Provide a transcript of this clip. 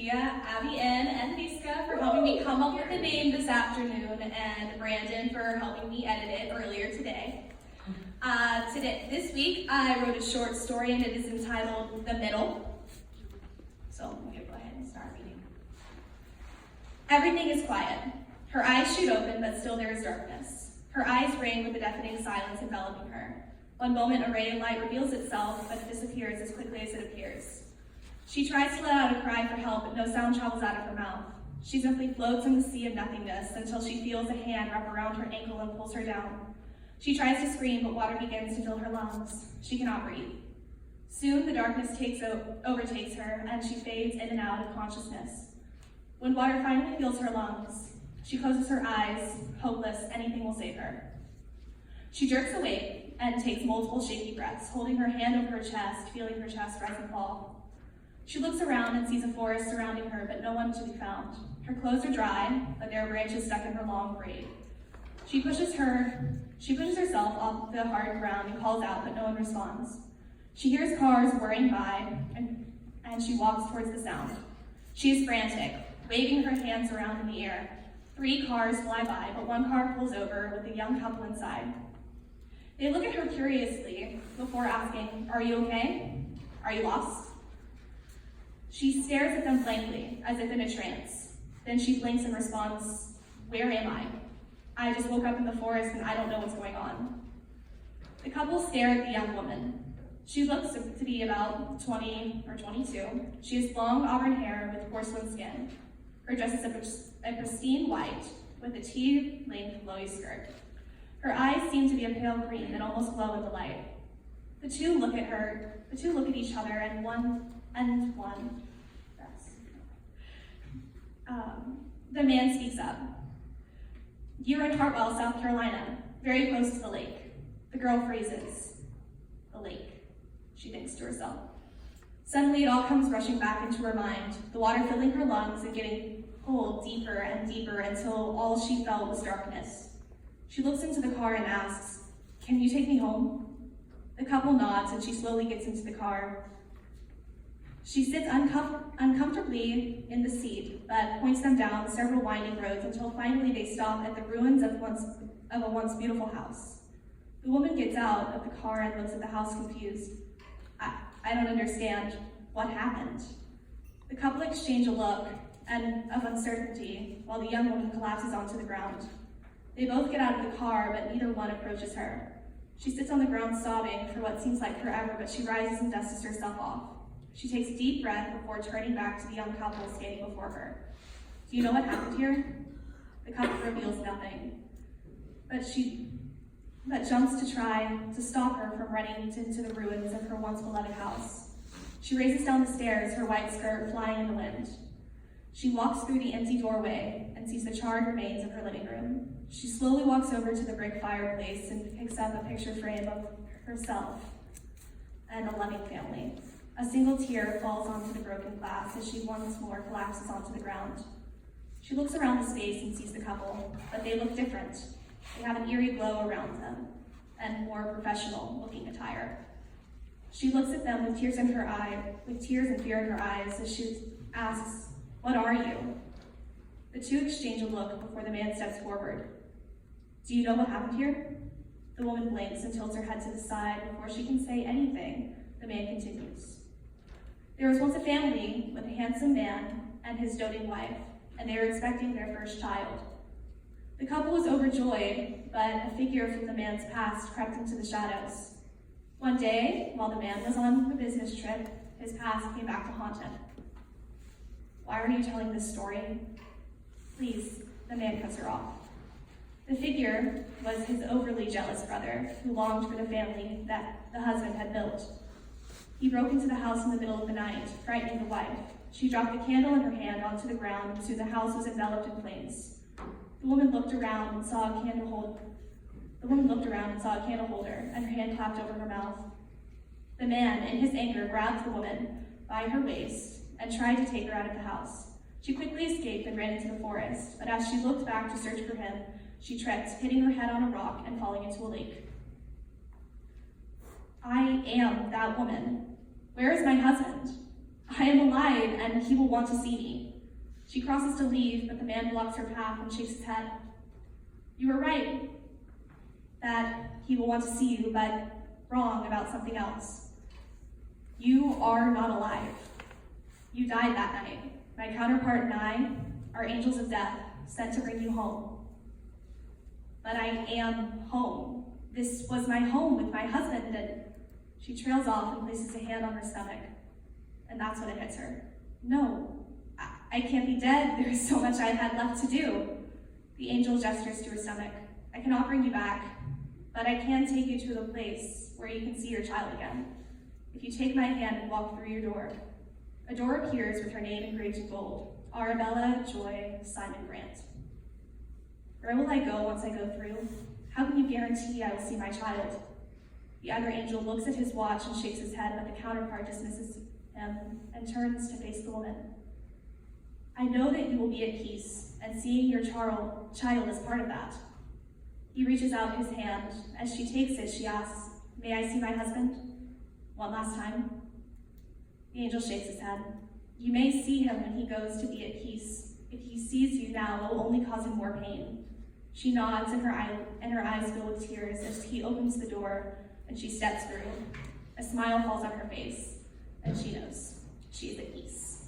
Sophia, Abby Ann, and Lisa for helping me come up with the name this afternoon, and Brandon for helping me edit it earlier today. This week, I wrote a short story, and it is entitled The Middle. So I'm going to go ahead and start reading. Everything is quiet. Her eyes shoot open, but still there is darkness. Her eyes ring with a deafening silence enveloping her. One moment, a ray of light reveals itself, but it disappears as quickly as it appears. She tries to let out a cry for help, but no sound travels out of her mouth. She simply floats in the sea of nothingness until she feels a hand wrap around her ankle and pulls her down. She tries to scream, but water begins to fill her lungs. She cannot breathe. Soon, the darkness overtakes her, and she fades in and out of consciousness. When water finally fills her lungs, she closes her eyes, hopeless anything will save her. She jerks awake and takes multiple shaky breaths, holding her hand over her chest, feeling her chest rise and fall. She looks around and sees a forest surrounding her, but no one to be found. Her clothes are dry, but there are branches stuck in her long braid. She pushes herself off the hard ground and calls out, but no one responds. She hears cars whirring by, and she walks towards the sound. She is frantic, waving her hands around in the air. 3 cars fly by, but one car pulls over with a young couple inside. They look at her curiously before asking, "Are you okay? Are you lost?" She stares at them blankly, as if in a trance. Then she blinks and responds, "Where am I? I just woke up in the forest and I don't know what's going on." The couple stare at the young woman. She looks to be about 20 or 22. She has long auburn hair with porcelain skin. Her dress is a pristine white with a tea-length flowy skirt. Her eyes seem to be a pale green that almost glow in the light. The two look at each other, and the man speaks up. "You're in Hartwell, South Carolina, very close to the lake." The girl freezes. The lake, she thinks to herself. Suddenly it all comes rushing back into her mind, the water filling her lungs and getting pulled deeper and deeper until all she felt was darkness. She looks into the car and asks, "Can you take me home?" The couple nods and she slowly gets into the car. She sits uncomfortably in the seat, but points them down several winding roads until finally they stop at the ruins of a once beautiful house. The woman gets out of the car and looks at the house confused. I don't understand. What happened?" The couple exchange a look of uncertainty while the young woman collapses onto the ground. They both get out of the car, but neither one approaches her. She sits on the ground sobbing for what seems like forever, but she rises and dusts herself off. She takes a deep breath before turning back to the young couple standing before her. "Do you know what happened here?" The couple reveals nothing, but jumps to try to stop her from running into the ruins of her once beloved house. She races down the stairs, her white skirt flying in the wind. She walks through the empty doorway and sees the charred remains of her living room. She slowly walks over to the brick fireplace and picks up a picture frame of herself and a loving family. A single tear falls onto the broken glass as she once more collapses onto the ground. She looks around the space and sees the couple, but they look different. They have an eerie glow around them and more professional-looking attire. She looks at them with tears and fear in her eyes as she asks, "What are you?" The two exchange a look before the man steps forward. "Do you know what happened here?" The woman blinks and tilts her head to the side before she can say anything. The man continues. "There was once a family with a handsome man and his doting wife, and they were expecting their first child. The couple was overjoyed, but a figure from the man's past crept into the shadows. One day, while the man was on a business trip, his past came back to haunt him." "Why are you telling this story?" "Please," the man cuts her off. The figure was his overly jealous brother, who longed for the family that the husband had built. He broke into the house in the middle of the night, frightening the wife. She dropped the candle in her hand onto the ground, and soon the house was enveloped in flames. The woman looked around and saw a candle holder, and her hand clapped over her mouth. The man, in his anger, grabbed the woman by her waist and tried to take her out of the house. She quickly escaped and ran into the forest, but as she looked back to search for him, she tripped, hitting her head on a rock and falling into a lake. "I am that woman. Where is my husband? I am alive, and he will want to see me. She crosses to leave, but the man blocks her path and shakes his head. You were right that he will want to see you, but wrong about something else. You are not alive. You died that night. My counterpart and I are angels of death, sent to bring you home. But I am home. This was my home with my husband, and she trails off and places a hand on her stomach. And that's when it hits her. No, I can't be dead. There is so much I had left to do. The angel gestures to her stomach. I cannot bring you back, but I can take you to the place where you can see your child again. If you take my hand and walk through your door, a door appears with her name engraved in gold. Arabella Joy Simon Grant. Where will I go once I go through? How can you guarantee I will see my child? The other angel looks at his watch and shakes his head, but the counterpart dismisses him and turns to face the woman. I know that you will be at peace, and seeing your child is part of that. He reaches out his hand. As she takes it, she asks, may I see my husband? One last time. The angel shakes his head. You may see him when he goes to be at peace. If he sees you now, it will only cause him more pain. She nods, and her eyes fill with tears as he opens the door and she steps through. A smile falls on her face, and she knows she is at peace.